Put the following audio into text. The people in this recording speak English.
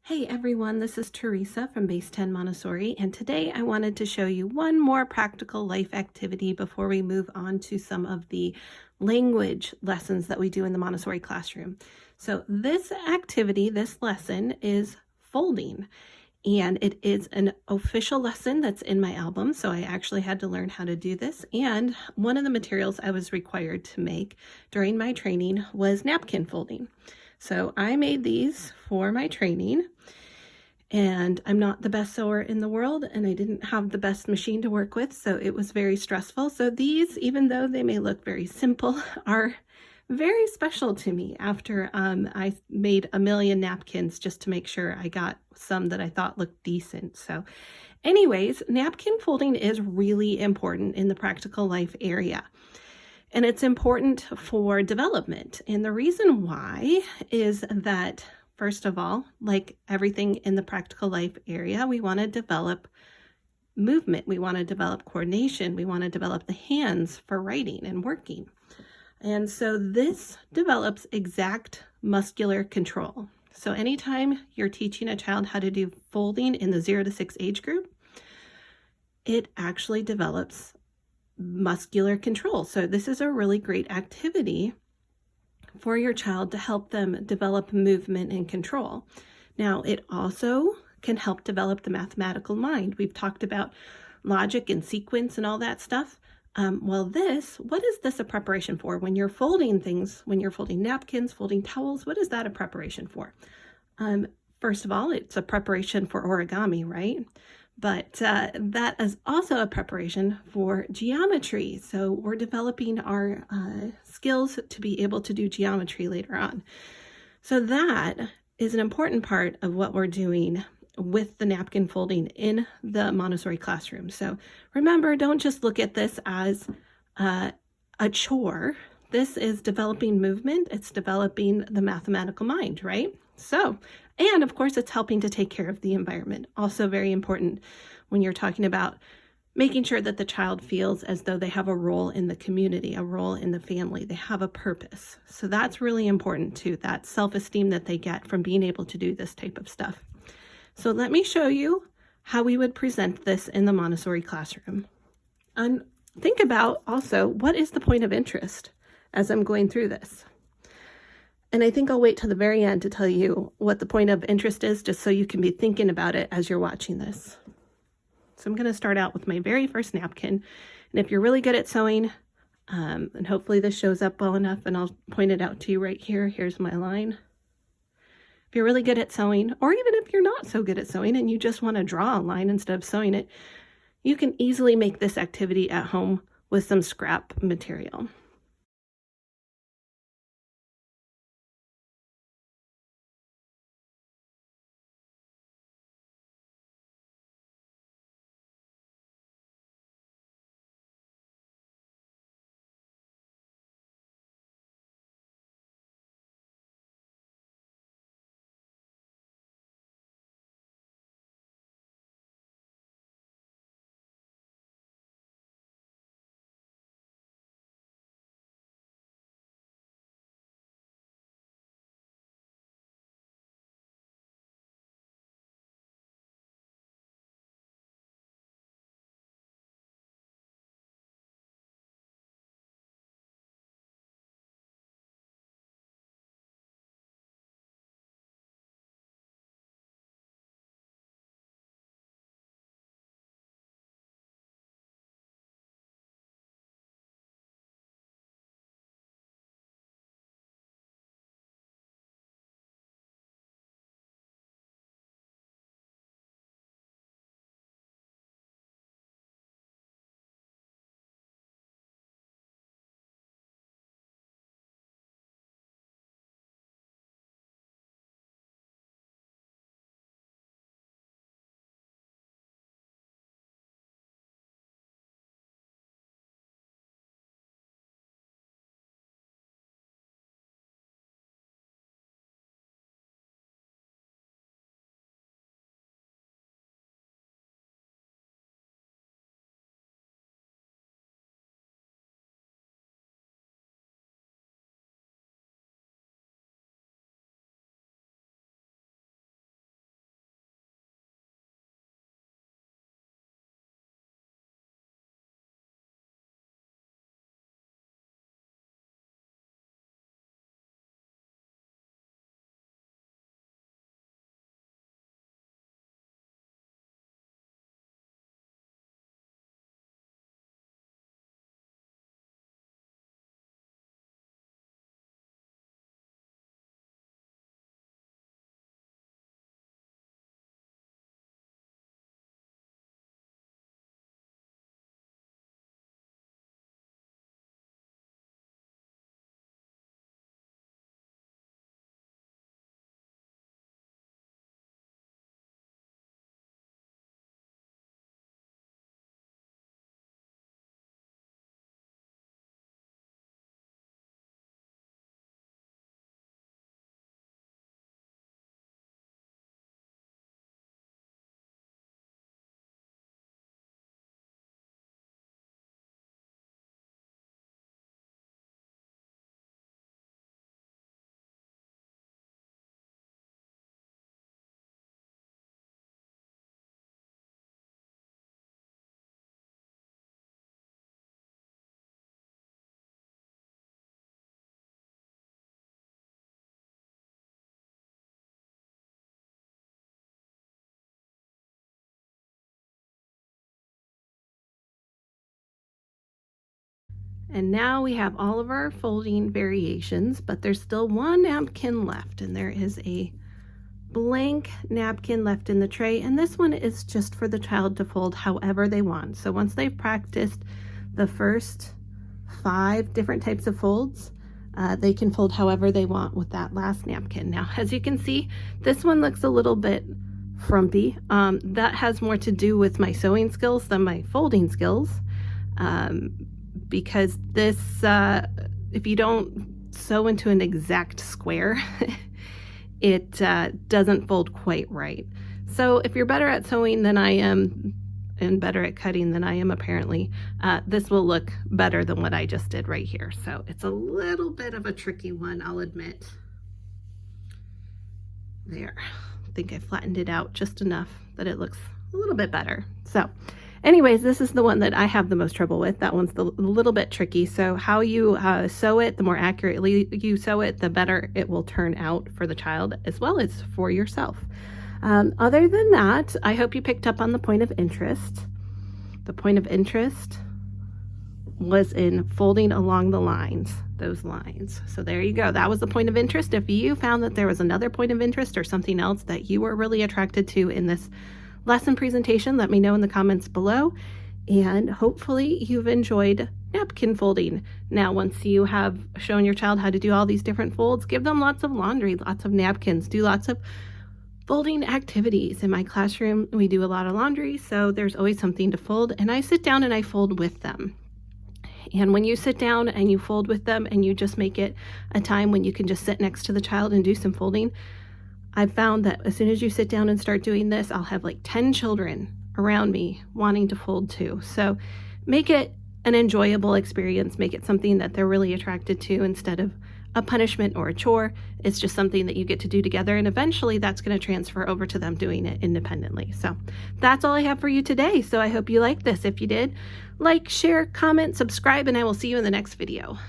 Hey everyone, this is Teresa from Base 10 Montessori, and today I wanted to show you one more practical life activity before we move on to some of the language lessons that we do in the Montessori classroom. So this activity, this lesson is folding, and it is an official lesson that's in my album, so I actually had to learn how to do this, and one of the materials I was required to make during my training was napkin folding. So I made these for my training, and I'm not the best sewer in the world, and I didn't have the best machine to work with, so it was very stressful. So these, even though they may look very simple, are very special to me after I made a million napkins just to make sure I got some that I thought looked decent. So anyways, napkin folding is really important in the practical life area. And it's important for development. And the reason why is that, first of all, like everything in the practical life area, we want to develop movement. We want to develop coordination. We want to develop the hands for writing and working. And so this develops exact muscular control. So anytime you're teaching a child how to do folding in the 0 to 6 age group, it actually develops muscular control. So this is a really great activity for your child to help them develop movement and control. Now, it also can help develop the mathematical mind. We've talked about logic and sequence and all that stuff. What is this a preparation for? When you're folding things, when you're folding napkins, folding towels, what is that a preparation for? First of all, it's a preparation for origami, right? But that is also a preparation for geometry. So we're developing our skills to be able to do geometry later on. So that is an important part of what we're doing with the napkin folding in the Montessori classroom. So remember, don't just look at this as a chore. This is developing movement. It's developing the mathematical mind, right? So, and of course, it's helping to take care of the environment. Also very important when you're talking about making sure that the child feels as though they have a role in the community, a role in the family. They have a purpose. So that's really important too, that self-esteem that they get from being able to do this type of stuff. So let me show you how we would present this in the Montessori classroom. And think about also, what is the point of interest as I'm going through this? And I think I'll wait till the very end to tell you what the point of interest is, just so you can be thinking about it as you're watching this. So I'm going to start out with my very first napkin. And if you're really good at sewing, and hopefully this shows up well enough, and I'll point it out to you right here. Here's my line. If you're really good at sewing, or even if you're not so good at sewing and you just want to draw a line instead of sewing it, you can easily make this activity at home with some scrap material. And now we have all of our folding variations, but there's still one napkin left, and there is a blank napkin left in the tray, and this one is just for the child to fold however they want. So once they've practiced the first 5 different types of folds, they can fold however they want with that last napkin. Now, as you can see, this one looks a little bit frumpy. That has more to do with my sewing skills than my folding skills, because this, if you don't sew into an exact square, it doesn't fold quite right. So if you're better at sewing than I am, and better at cutting than I am apparently, this will look better than what I just did right here. So it's a little bit of a tricky one, I'll admit. There, I think I flattened it out just enough that it looks a little bit better. So anyways, this is the one that I have the most trouble with. That one's a little bit tricky. So how you sew it, the more accurately you sew it, the better it will turn out for the child as well as for yourself. Other than that, I hope you picked up on the point of interest. The point of interest was in folding along the lines, those lines. So there you go. That was the point of interest. If you found that there was another point of interest or something else that you were really attracted to in this lesson presentation, let me know in the comments below. And hopefully you've enjoyed napkin folding. Now, once you have shown your child how to do all these different folds, give them lots of laundry, lots of napkins, do lots of folding activities. In my classroom, we do a lot of laundry, so there's always something to fold, and I sit down and I fold with them. And when you sit down and you fold with them and you just make it a time when you can just sit next to the child and do some folding, I've found that as soon as you sit down and start doing this, I'll have like 10 children around me wanting to fold too. So make it an enjoyable experience, make it something that they're really attracted to instead of a punishment or a chore. It's just something that you get to do together, and eventually that's going to transfer over to them doing it independently. So that's all I have for you today. So I hope you liked this. If you did, like, share, comment, subscribe, and I will see you in the next video.